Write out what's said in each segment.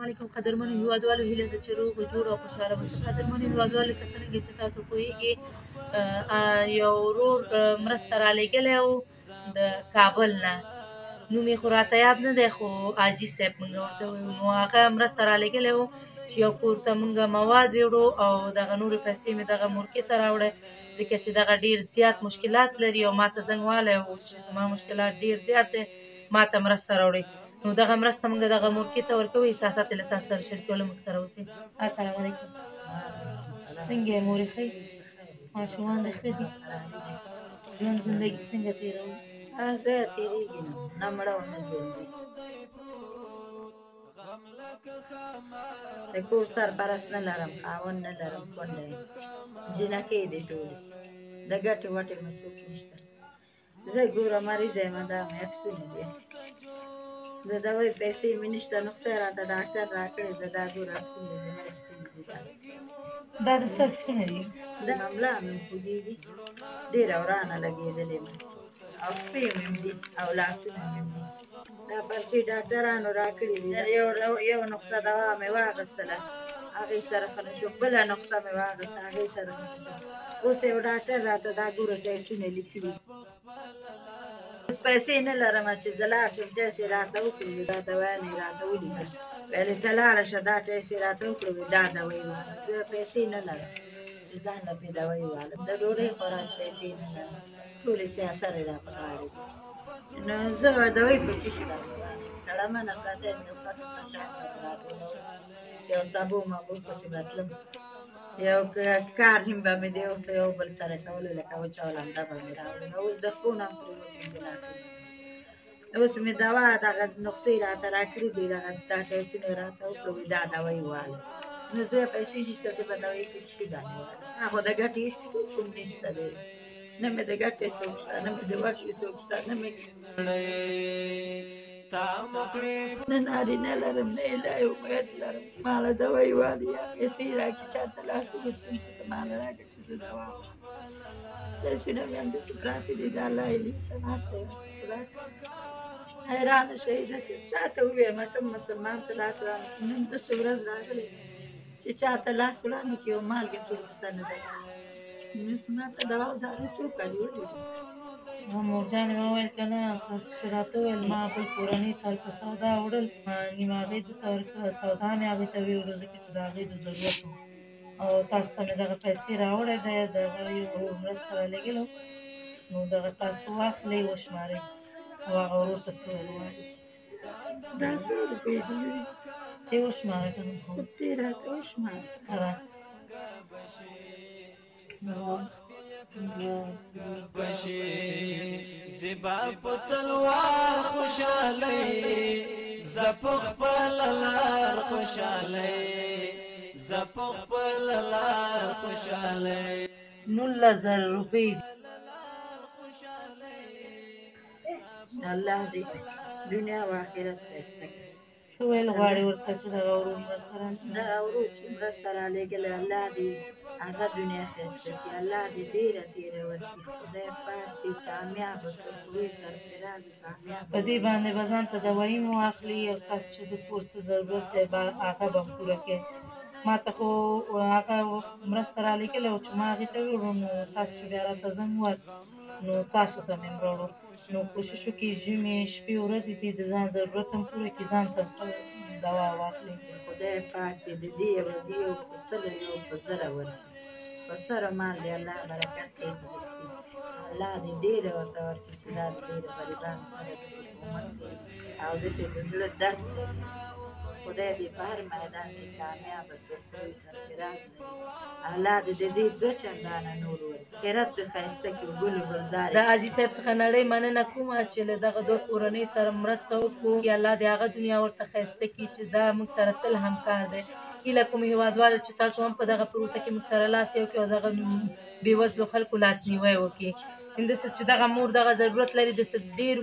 علیکم قدرمنو هیوادوالو، هیله ده چې روغ جوړ او خوشحاله اوسئ. قدرمنو هیوادوالو، که څرنګه چې تاسو پوهیږئ یو ورور مرسته رالیږلی و د کابل نه، نوم یې خو راته یاد نه دی، خو حاجي صاحب موږ ورته وایو. نو هغه مرسته رالیږلی و چې یو کور ته موږ مواد ویوړو او دغه نورې پیسې مې دغه مورکې ته راوړی، ځکه چې دغه ډېر زیات مشکلات لري او ما ته زنګ وهلی و چې زما مشکلات ډېر زیات دی، ما ته مرسته راوړئ. نو دغه مرسته موږ دغه مورکې ته ورکوو. احساسات یې له تاسو سره شریکوو، موږ سره اوسئ. السلام علیکم. څنګه یې مورې، ښه یې؟ ماشومان دې ښه دي؟ ژوند زندګي څنګه تېروئ؟ ښه تېرېږي نو، نه مړه او نه ژوندي. د کور سرپرست نه لرم، خاوند نه لرم، کونډه یم، جینکۍ دي ټولې، د ګټې وټې مې څوک نشته. زه ګوره مریضه یم، دا مې عکسونه دي، د دوای پیسې مې نشته، نسخه یې راته ډاکټر راکړې ده، دا ګوره عکسونه دي، زما عکسونه دي دا. دا د څه عکسونه دي؟ دا ملا مې خوږېږي، ډېره ورانه لګېدلې مې، او پښې مې هم دي او لاسونه مې هم دي. دا پرچې ډاکټرانو راکړې دي، یو نسخه دوا مې واخیستله، هغې سره ښه نه شوم، بله نسخه مې واخیسته، هغې سره ښه نه شوم. اوس یو ډاکټر راته دا ګوره ټیسټونه لیکلي، اوس پیسې نه لرم چې زه لاړ شم ټیسټ یې راته وکړي، دا دوایانې یې راته ولیکل، ویلې ته لاړه شه دا ټیسټ یې راته وکړه، دا دوایي وخوره. زه پیسې نه لرم چې ځان له پرې دوایي والم، د ډوډۍ خوراک پیسې نه لرم، ټولې سیاسر یې را په غاړه دي. نو زه دوایي په څه شي باندې واخلم؟ تړمنه پرته یم، یو کس ته شیان راته راټولول، یو سبو مبو پسې به تلم، یو کار نیم به مې د یو بل سره کولو، لکه وچه لنده به مې راوړل، اوس د ښو نه هم پرېوتم، اوس مې دوا دغه نسخې راته راکړي دي، دغه دا ټیسټونه یې راته وکړل، دا دوایي والم. نو زه پیسې نشته چې په دوایي په څه شي باندې والم؟ ما خو د ګټې څوک هم نشته دی، نه مې د ګټې څوک شته، نه مې د وښې څوک شته، نه مې نه نارینه لرم، نه الهي امید لرم، ما له دوایي والي یا پیسې راکړي، چاته لاس وګرځم چې ته ما له راکړه چې زه دوا وخورم. ټیسټونه مې همداسې پراته دي، دا الله یې لیکه، ناسته یم خدای حیرانه شهیده که چاته ووایم کوم مسلمان ته لاس وړاندې کړي. نن داسې ورځ راغلې چې چاته لاس وړاندې کړي او مالګې څوک ورته نه درکوي، ما ته دوا او دارو څوک کوي؟ ولې مورجانې ما وویل که نه، تاسو چې راته وویل ما بل کورنۍ ته هلته سودا وړل، نیمه هغې درته ورکړه، سودا مې هغې ته ویوړه ځکه چې د هغې د ضرورت و، او تاسو ته مې دغه پیسې راوړی دی، دغه یو مرسته رالیږلې، نو دغه تاسو واخلئ وشمارئ او هغه ورور ته څه ویل غواړي. دا څو روپۍ دي؟ ته یې وشماره که نه، ته یې راته وشماره. زیبا په تلوار خوشاله، زپخ په لار خوشاله، زپخ په لار خوشاله. 19,000 روپۍ دي. الله دې دنیا او آخرت ښایسته کړي. څه ویل غواړې ورته چې دغه ورور مرسته رالیږلې؟ دغه ورور چې مرسته رالیږلې، الله دې هغه دنیا ښایسته کړي، الله دې ډېره ډېره ورکړي، خدای پاک دې کامیابه کړي، لوی سرفراز کامیابه. په دې باندې به ځان ته دوایي مو واخلي او ستاسو چې د کور څه ضرورت دی هغه به هم پوره کړي. ما ته خو هغه مرسته رالیږلې وه چې ما هغې ته ویوړو، نو تاسو چې بیا راته زنګ ووهل نو تاسو ته مې هم راوړو. نو کوشش وکړئ ژمې شپې ورځې دي، د ځان ضرورت هم پوره کړي، ځان ته څه دوا واخلئ. خدای پاک دې د دې ورځې یو په سلو یو په زره ورکړي، په سره مال دې الله برکت کوي، الله دې ډېره ورته ورکړي چې دا ډېره غریبانو سره داسې کومک کوي او داسې د زړه درد لري. خدای دې په هر میدان کې کامیابه سرخوی سرفراز لري، الله دې د دې دوه چندانه نور ورکړي، خیرات دې ښایسته کړي، ګل ګلزار. د حاجي صاحب څخه نړۍ مننه کوم چې له دغه دوه کورنۍ سره مرسته وکړو، یا الله دې هغه دنیا ورته ښایسته کړي چې دا موږ سره تل همکار دی. هیله کوم هېوادوالو چې تاسو هم په دغه پروسه کې موږ سره لاس یو کړئ او دغه بېوزلو خلکو لاسنیوی وکړي. همداسې چې دغه مور دغه ضرورت لري، داسې ډېر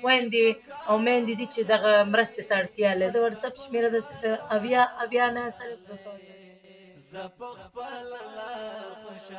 خویندې او میندې دي چې دغه مرستې ته اړتیا لري. د وټساپ شمېره ده 080 90 90 0